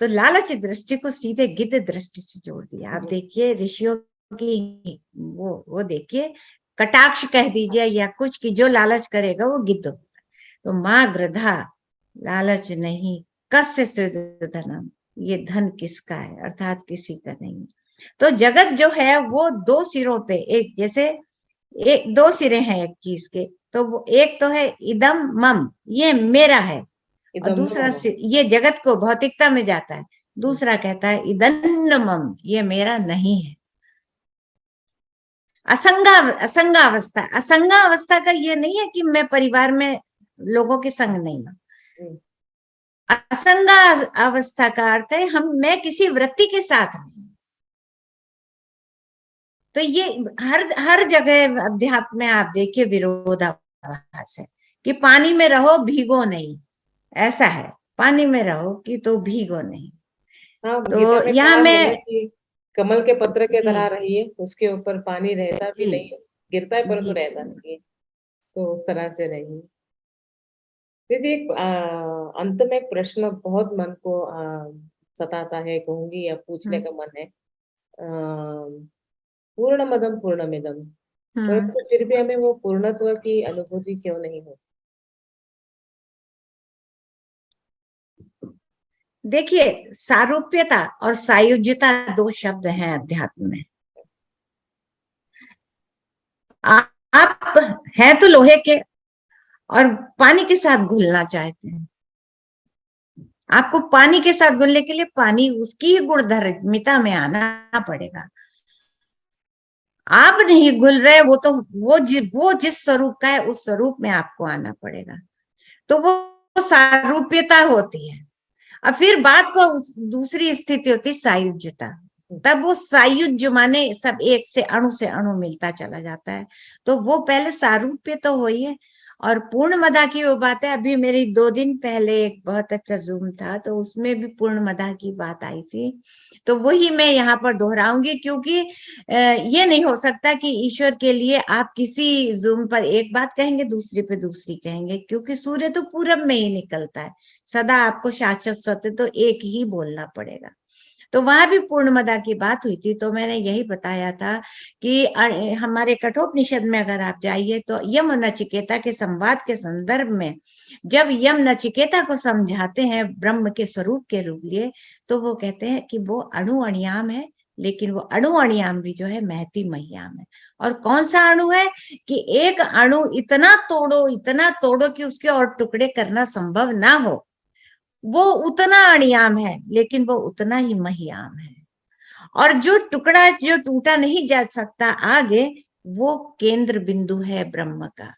Speaker 2: तो लालच दृष्टि को सीधे गिद्ध दृष्टि से जोड़ दिया। आप देखिए ऋषियों की वो देखिए, कटाक्ष कह दीजिए या कुछ, कि जो लालच करेगा वो गिद्ध होगा। तो माँ ग्रधा, लालच नहीं, कस्य स्विद्ध धनम, ये धन किसका है, अर्थात किसी का नहीं। तो जगत जो है वो 2 सिरों पे, एक जैसे एक दो सिरे हैं एक चीज के, तो वो एक तो है इदम मम, ये मेरा है, और
Speaker 1: इदम
Speaker 2: दूसरा
Speaker 1: मम।
Speaker 2: ये जगत को भौतिकता में जाता है, दूसरा कहता है इदन्नमम, ये मेरा नहीं है। असंगावस्था, असंगावस्था का ये नहीं है कि मैं परिवार में लोगों के संग नहीं हूं।
Speaker 1: हम्म,
Speaker 2: असंगा अवस्था का अर्थ है मैं किसी वृत्ति के साथ नहीं। तो ये हर जगह अध्यात्म में आप देखिए विरोधाभास है कि पानी में रहो भीगो नहीं, ऐसा है, पानी में रहो कि तो भीगो नहीं।
Speaker 1: हाँ,
Speaker 2: तो
Speaker 1: गीता में
Speaker 2: यहाँ
Speaker 1: कहा है ना
Speaker 2: मैं
Speaker 1: कि कमल के पत्र के
Speaker 2: जी
Speaker 1: तरह रहिए, उसके ऊपर पानी रहता भी
Speaker 2: जी
Speaker 1: नहीं है, गिरता है परंतु
Speaker 2: जी
Speaker 1: रहता नहीं है, तो उस तरह से रहिए। दीदी, एक अंत में एक प्रश्न बहुत मन को सताता है कहूंगी, या पूछने
Speaker 2: हम्म
Speaker 1: का मन है। पूर्णमदम पूर्णमिदम,
Speaker 2: हम्म
Speaker 1: परंतु फिर भी हमें वो पूर्णत्व की अनुभूति क्यों नहीं होती?
Speaker 2: देखिए, सारूप्यता और सायुज्यता दो शब्द हैं अध्यात्म में। आप हैं तो लोहे के और पानी के साथ घुलना चाहते हैं। आपको पानी के साथ घुलने के लिए पानी उसकी ही गुणधर्मिता में आना पड़ेगा। आप नहीं घुल रहे, वो तो वो जिस स्वरूप का है उस स्वरूप में आपको आना पड़ेगा। तो वो सारूप्यता होती है। और फिर बात को दूसरी स्थिति होती है सायुज्यता। तब वो सायुज्य माने सब एक से अणु मिलता चला जाता है। तो वो पहले सारूप्य तो हुई है। और पूर्णमदा की वो बात है, अभी मेरी 2 दिन पहले एक बहुत अच्छा जूम था, तो उसमें भी पूर्णमदा की बात आई थी। तो वही मैं यहाँ पर दोहराऊंगी, क्योंकि ये नहीं हो सकता कि ईश्वर के लिए आप किसी जूम पर एक बात कहेंगे, दूसरी पे दूसरी कहेंगे, क्योंकि सूर्य तो पूरब में ही निकलता है। सदा आपको शाश्वत सत्य तो एक ही बोलना पड़ेगा। तो वहां भी पूर्णमदा की बात हुई थी, तो मैंने यही बताया था कि हमारे कठोपनिषद में अगर आप जाइए तो यम और नचिकेता के संवाद के संदर्भ में जब यम नचिकेता को समझाते हैं ब्रह्म के स्वरूप के रूप लिए, तो वो कहते हैं कि वो अणु अणियाम है, लेकिन वो अणु अणियाम भी जो है महती महियाम है। और कौन सा अणु है कि एक अणु इतना तोड़ो कि उसके और टुकड़े करना संभव ना हो, वो उतना अणियाम है, लेकिन वो उतना ही महियाम है। और जो टुकड़ा जो टूटा नहीं जा सकता आगे, वो केंद्र बिंदु है ब्रह्म का।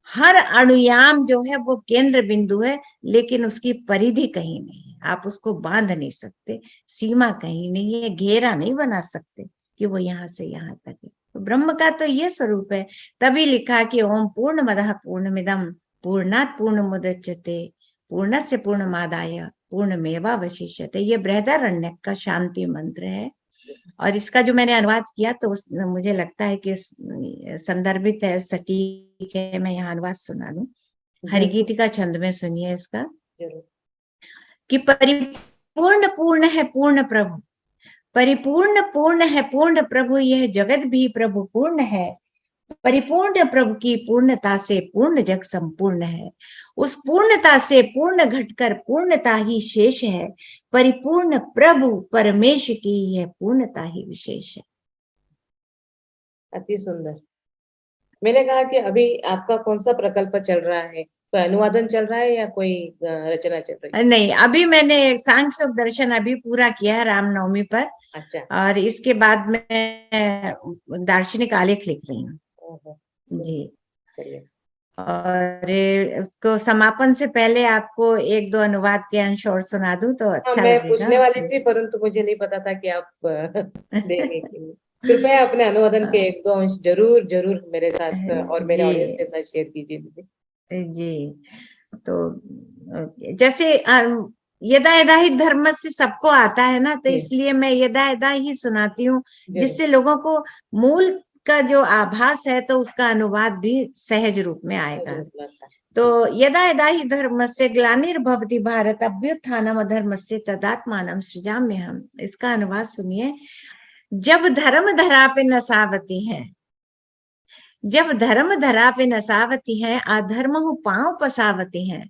Speaker 2: हर अणुयाम जो है वो केंद्र बिंदु है, लेकिन उसकी परिधि कहीं नहीं है, आप उसको बांध नहीं सकते, सीमा कहीं नहीं है, घेरा नहीं बना सकते कि वो यहां से यहां तक है। तो ब्रह्म का तो ये स्वरूप है। तभी लिखा कि ओम पूर्णमदः पूर्णमिदं पूर्णात् पूर्णमुदच्यते पूर्णस्य पूर्णमादाय पूर्णमेवावशिष्यते, ये बृहदारण्यक का शांति मंत्र है। और इसका जो मैंने अनुवाद किया तो मुझे लगता है कि संदर्भित है, सटीक है, मैं यहाँ अनुवाद सुना दूं।
Speaker 1: जरूर
Speaker 2: हरिगीतिका छंद में सुनिए इसका
Speaker 1: जरूर।
Speaker 2: कि परिपूर्ण पूर्ण है पूर्ण प्रभु, परिपूर्ण पूर्ण है पूर्ण प्रभु, यह जगत भी प्रभु पूर्ण है। परिपूर्ण प्रभु की पूर्णता से पूर्ण जग संपूर्ण है। उस पूर्णता से पूर्ण घटकर पूर्णता ही शेष है। परिपूर्ण प्रभु परमेश की यह पूर्णता ही विशेष है।
Speaker 1: अति सुंदर। मैंने कहा कि अभी आपका कौन सा प्रकल्प चल रहा है? कोई अनुवादन चल रहा है या कोई रचना चल रही
Speaker 2: नहीं, अभी मैंने सांख्य दर्शन अभी पूरा किया है रामनवमी पर,
Speaker 1: है? अच्छा।
Speaker 2: और इसके बाद मैं दार्शनिक आलेख लिख रही हूँ।
Speaker 1: ओहो,
Speaker 2: जी।
Speaker 1: बढ़िया।
Speaker 2: और उसको समापन से पहले आपको एक दो अनुवाद के अंश और सुना दूं तो
Speaker 1: हाँ,
Speaker 2: अच्छा
Speaker 1: मैं
Speaker 2: लगेगा।
Speaker 1: पूछने वाली थी, परंतु मुझे नहीं पता था कि आप देंगे कि नहीं। कृपया अपने अनुवादन के एक दो अंश जरूर जरूर मेरे साथ और मेरे
Speaker 2: जी
Speaker 1: ऑडियंस के साथ शेयर कीजिए दीदी।
Speaker 2: जी। तो जैसे यदा यदा ही धर्म से सबको आता है ना, तो
Speaker 1: जी
Speaker 2: इसलिए मैं यदा यदा ही सुनाती हूँ,
Speaker 1: जरूर
Speaker 2: जिससे लोगों को मूल का जो आभास है तो उसका अनुवाद भी सहज रूप में आएगा।
Speaker 1: जरूर लगता है।
Speaker 2: तो यदा यदा ही धर्मस्य ग्लानिर्भवति भारत अभ्युत्थानम् अधर्मस्य तदात्मानं सृजाम्यहम्, इसका अनुवाद सुनिए। जब धर्म धरा पे नसावती है, जब धर्म धरा पे नसावती है, अधर्म पांव पसावती है,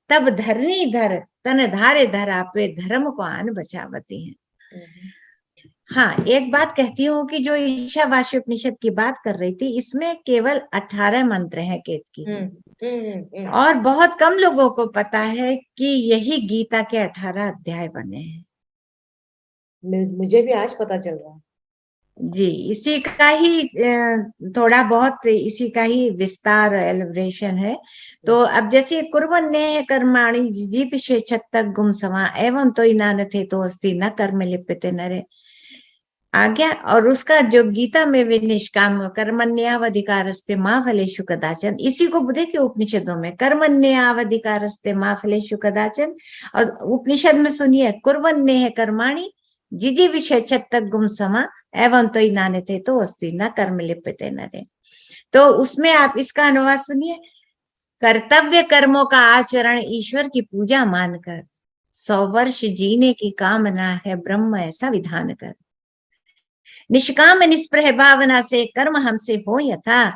Speaker 2: तब धरनी धर तन धारे धरा पे धर्म को आन बचावती है।
Speaker 1: हम्म,
Speaker 2: हाँ, एक बात कहती हूँ कि जो ईशावास्य उपनिषद की बात कर रही थी, इसमें केवल 18 मंत्र हैं केतकी जी। और बहुत कम लोगों को पता है कि यही गीता के 18 अध्याय बने हैं।
Speaker 1: मुझे भी आज पता चल रहा है।
Speaker 2: जी, इसी का ही थोड़ा बहुत इसी का ही विस्तार एलिब्रेशन है। तो अब जैसे कुर्वन्नेह कर्माणि जिजीविषेच्छतः गुम समा एवं तो नान थे तो अस्ति न कर्म लिप्यते नरे आ गया। और उसका जो गीता में भी निष्काम कर्मण्येवाधिकारस्ते मां फलेषु कदाचन, इसी को देखिए उपनिषदों में कर्मण्येवाधिकारस्ते मां फलेषु कदाचन। और उपनिषद में सुनिए कुर्वन्नेह कर्माणि जिजीविषेच्छतः गुम समा एवं तो नाने थे तो अस्ति न कर्म लिप्यते नरे। तो उसमें आप इसका अनुवाद सुनिए, कर्तव्य कर्मों का आचरण ईश्वर की पूजा मानकर 100 वर्ष जीने की कामना है ब्रह्म ऐसा विधान कर, निष्काम निष्प्रह भावना से कर्म हमसे हो यथा,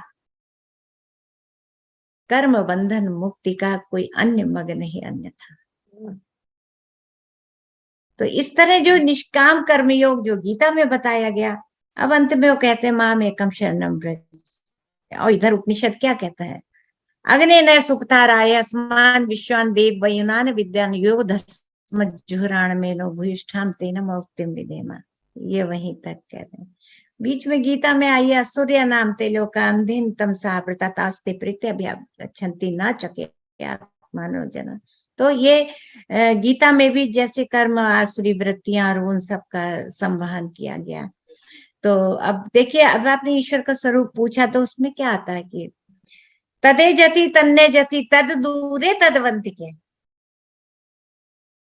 Speaker 2: कर्म बंधन मुक्ति का कोई अन्य मग नहीं अन्यथा। तो इस तरह जो निष्काम कर्म योग जो गीता में बताया गया, अब अंत में वो कहते हैं माम एकम शरणम व्रज। और इधर उपनिषद क्या कहता है, अग्ने न सुक्ताराय अस्मान विश्वान देव वयुनान विद्यान योग जुहराण में नो भूष्ठाम तेन मुक्तिम विधेमा। ये वहीं तक कह रहे हैं। बीच में गीता में आई असुर्य नाम ते लोकांधीन तम साप्रतास्ते प्रीत्यभ्यक्षन्ति न चके मानव जन। तो ये गीता में भी जैसे कर्म आसुरी वृत्तियां और उन सब का संवहन किया गया। तो अब देखिए, अब आपने ईश्वर का स्वरूप पूछा तो उसमें क्या आता है कि तदे जति तन्ने जति तद दूरे तदवंतिके,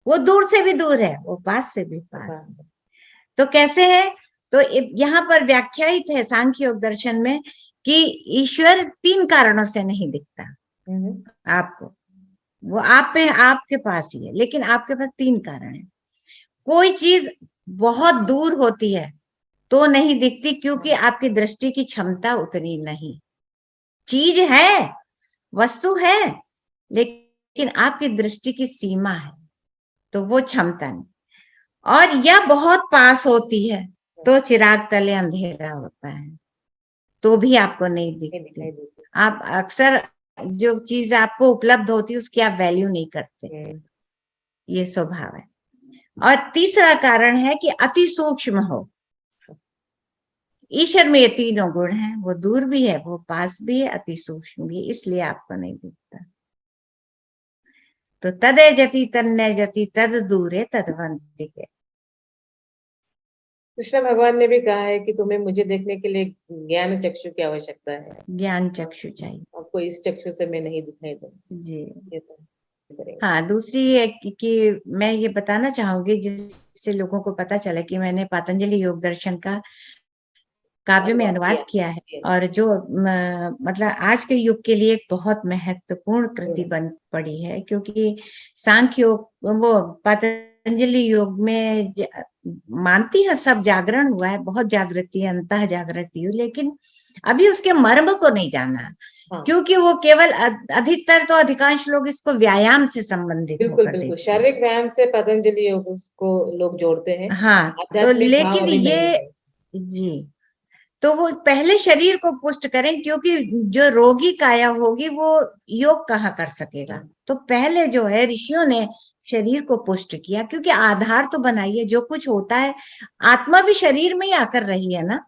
Speaker 2: वो दूर से भी दूर है, वो पास से भी पास है। तो कैसे है, तो यहाँ पर व्याख्यायित है सांख्य योग दर्शन में कि ईश्वर 3 कारणों से नहीं दिखता आपको, वो आप पे आपके पास ही है, लेकिन आपके पास 3 कारण है। कोई चीज बहुत दूर होती है तो नहीं दिखती क्योंकि आपकी दृष्टि की क्षमता उतनी नहीं, चीज है, वस्तु है, लेकिन आपकी दृष्टि की सीमा है, तो वो क्षमता नहीं। और यह बहुत पास होती है तो चिराग तले अंधेरा होता है तो भी आपको नहीं दिखती। आप अक्सर जो चीज आपको उपलब्ध होती है उसकी आप वैल्यू नहीं करते, ये स्वभाव है। और तीसरा कारण है कि अति सूक्ष्म हो। ईश्वर में ये तीनों गुण हैं, वो दूर भी है, वो पास भी है, अति सूक्ष्म भी है, इसलिए आपको नहीं दिखता। तो तदे जति तन्ने जति तद दूरे तदवंतिके।
Speaker 1: कृष्ण भगवान ने भी कहा है कि तुम्हें मुझे देखने के लिए ज्ञान चक्षु की आवश्यकता है,
Speaker 2: ज्ञान चक्षु चाहिए,
Speaker 1: आपको इस चक्षु से मैं नहीं दिखाई दूं।
Speaker 2: जी।
Speaker 1: ये तो
Speaker 2: हाँ, दूसरी है कि मैं ये बताना चाहूंगी जिससे लोगों को पता चले कि मैंने पतंजलि योग दर्शन का काव्य में अनुवाद किया है, और जो मतलब आज के युग के लिए एक बहुत महत्वपूर्ण कृति बन पड़ी है, क्योंकि सांख्य योग वो पतंजलि योग में मानती है सब जागरण हुआ है, बहुत जागृति है, अंतः जागृति हुई, लेकिन अभी उसके मर्म को नहीं जाना। क्योंकि वो केवल अधिकतर तो अधिकांश लोग इसको व्यायाम से संबंधित
Speaker 1: बिल्कुल बिल्कुल शारीरिक व्यायाम से पतंजलि योग को लोग जोड़ते हैं।
Speaker 2: हाँ, तो लेकिन ये जी, तो वो पहले शरीर को पुष्ट करें, क्योंकि जो रोगी काया होगी वो योग कहाँ कर सकेगा। तो पहले जो है ऋषियों ने शरीर को पुष्ट किया, क्योंकि आधार तो बनाइए, जो कुछ होता है आत्मा भी शरीर में ही आकर रही है ना।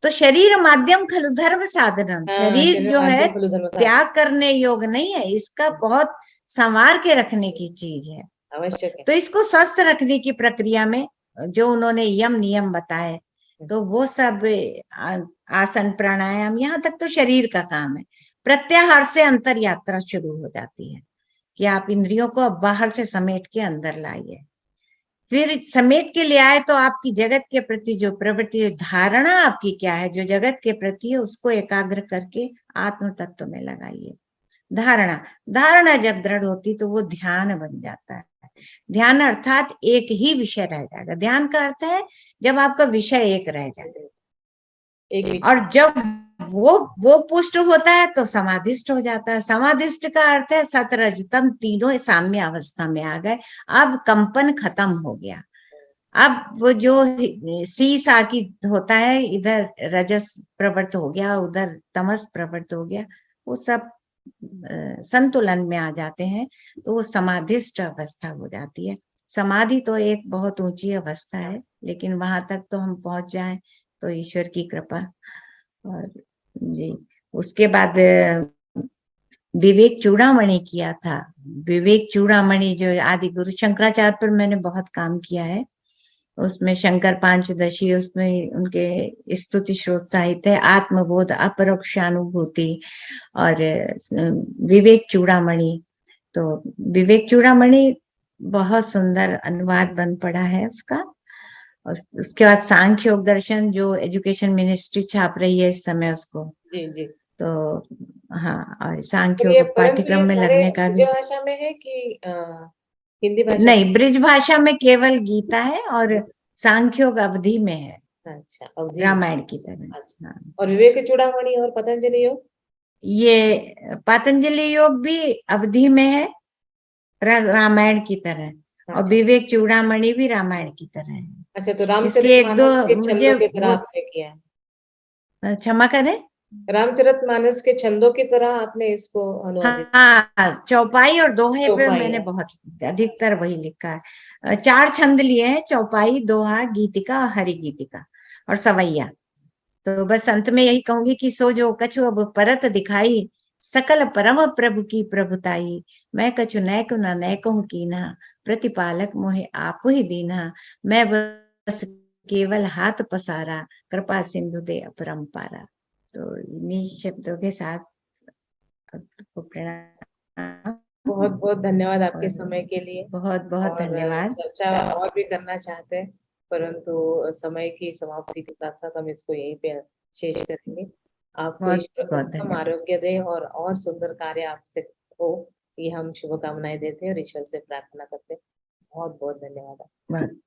Speaker 2: तो शरीर माध्यम खलु धर्म साधनम, शरीर जो है त्याग करने योग नहीं है, इसका बहुत संवार के रखने की चीज है, आवश्यक है। तो इसको स्वस्थ रखने की प्रक्रिया में जो उन्होंने यम नियम बताए, तो वो सब आसन प्राणायाम, यहाँ तक तो शरीर का काम है। प्रत्याहार से अंतर यात्रा शुरू हो जाती है कि आप इंद्रियों को बाहर से समेट के अंदर लाइए, फिर समेट के ले आए तो आपकी जगत के प्रति जो प्रवृत्ति, धारणा आपकी क्या है जो जगत के प्रति है, उसको एकाग्र करके आत्म तत्व में लगाइए। धारणा जब दृढ़ होती तो वो ध्यान बन जाता है। ध्यान अर्थात एक ही विषय रह जाएगा। ध्यान का अर्थ है जब आपका विषय एक रह जाए, और जब वो पुष्ट होता है तो समाधिष्ट हो जाता है। समाधिष्ट का अर्थ है सतरजतम तीनों साम्य अवस्था में आ गए, अब कंपन खत्म हो गया, अब वो जो सी की होता है, इधर रजस प्रवृत्त हो गया, उधर तमस प्रवृत्त हो गया, वो सब संतुलन में आ जाते हैं, तो वो समाधिष्ट अवस्था हो जाती है। समाधि तो एक बहुत ऊंची अवस्था है, लेकिन वहां तक तो हम पहुंच जाएं तो ईश्वर की कृपा। और जी, उसके बाद विवेक चूड़ामणि किया था। विवेक चूड़ामणि जो आदि गुरु शंकराचार्य पर मैंने बहुत काम किया है, उसमें शंकर पांचदशी, उसमें उनके स्तुति स्रोत साहित्य है, आत्मबोध, अपरोक्षानुभूति और विवेक चूड़ामणि। तो विवेक चूड़ामणि बहुत सुंदर अनुवाद बन पड़ा है उसका। और उसके बाद सांख्य योग दर्शन, जो एजुकेशन मिनिस्ट्री छाप रही है इस समय उसको,
Speaker 1: जी जी।
Speaker 2: तो हाँ, और सांख्य
Speaker 1: और ये
Speaker 2: योग
Speaker 1: परंतु
Speaker 2: पाठ्यक्रम
Speaker 1: ये
Speaker 2: में
Speaker 1: सारे
Speaker 2: लगने का
Speaker 1: ब्रज
Speaker 2: भी।
Speaker 1: भाषा में है कि हिंदी भाषा
Speaker 2: नहीं, ब्रिज भाषा में केवल गीता है, और
Speaker 1: में?
Speaker 2: सांख्य योग अवधि में है,
Speaker 1: अच्छा, अवधि में।
Speaker 2: रामायण की
Speaker 1: अच्छा।
Speaker 2: तरह। हाँ,
Speaker 1: और विवेक चूड़ामणि और पतंजलि योग?
Speaker 2: ये पतंजलि योग भी अवधि में है, रामायण की तरह, और
Speaker 1: अच्छा।
Speaker 2: विवेक चूड़ामणि भी रामायण की तरह है।
Speaker 1: अच्छा, तो
Speaker 2: इसलिए एक दो
Speaker 1: रामचरितमानस के
Speaker 2: मुझे
Speaker 1: छंदों की तरह
Speaker 2: वो,
Speaker 1: आपने किया है?
Speaker 2: क्षमा करें।
Speaker 1: रामचरितमानस के छंदों की तरह आपने इसको अनुवादित?
Speaker 2: हाँ, चौपाई और दोहे पे
Speaker 1: चौपाई
Speaker 2: मैंने
Speaker 1: है।
Speaker 2: बहुत अधिकतर वही लिखा है। 4 छंद लिए हैं, चौपाई, दोहा, गीतिका और हरि गीतिका और सवैया। तो बस अंत में यही कहूंगी कि सो जो कछु अब परत दिखाई, सकल परम प्रभु की प्रभुताई, मैं कछु नैक न नैकहु कीन्हा, प्रतिपालक मोहे आपु ही दीन्हा, मैं बस केवल हाथ पसारा, कृपा सिंधु दे अपरंपारा। तो इन्हीं शब्दों के साथ आपको प्रणाम,
Speaker 1: बहुत बहुत धन्यवाद आपके
Speaker 2: और
Speaker 1: समय के लिए।
Speaker 2: बहुत बहुत
Speaker 1: और
Speaker 2: धन्यवाद।
Speaker 1: चर्चा और भी करना चाहते हैं, परंतु समय की समाप्ति के साथ साथ हम इसको यहीं पे शेष करेंगे। आपको
Speaker 2: बहुत
Speaker 1: ईश्वर
Speaker 2: बहुत
Speaker 1: उत्तम
Speaker 2: धन्यवाद।
Speaker 1: आरोग्य दे और सुंदर कार्य आपसे हो, ये हम शुभकामनाएं देते हैं और ईश्वर से प्रार्थना करते हैं। बहुत बहुत धन्यवाद।
Speaker 2: बहुत